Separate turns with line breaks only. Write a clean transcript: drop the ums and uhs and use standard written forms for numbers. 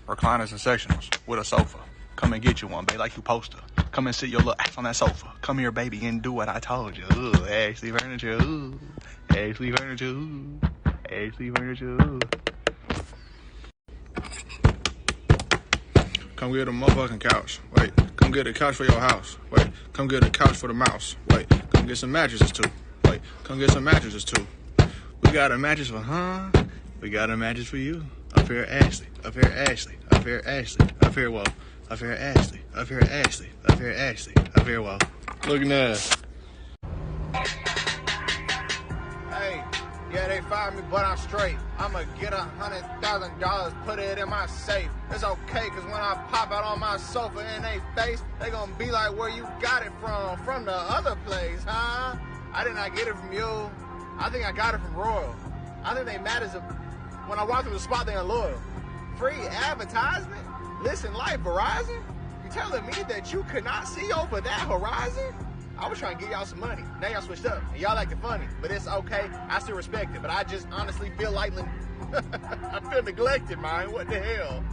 recliners and sectionals with a sofa. Come and get you one, babe, like you supposed to. Come and sit your little ass on that sofa. Come here, baby, and do what I told you. Ooh, Ashley furniture. Ooh, Ashley furniture. Ooh, Ashley furniture. Ooh. Come get a motherfucking couch. Wait, come get a couch for your house. Wait, come get a couch for the mouse. Wait, come get some mattresses too. Wait, come get some mattresses too. We got a mattress for We got a mattress for you. Up here, Ashley. Up here, Ashley. Up here, Ashley. Up here, whoa. Up here, Ashley. Up here, Ashley. Up here, Ashley. Up here, whoa. Look at that.
Hey, yeah, they fired me, but I'm straight. I'ma get $100,000, put it in my safe. It's okay, cause when I pop out on my sofa in they face, they gonna be like, where you got it from the other place, huh? I did not get it from you. I think I got it from Royal. I think they mad as a... When I walk through the spot, they unloyal. Free advertisement? Listen, like Verizon? You telling me that you could not see over that horizon? I was trying to get y'all some money. Now y'all switched up, and y'all acting funny. But it's okay. I still respect it. But I just honestly feel like... I feel neglected, man. What the hell?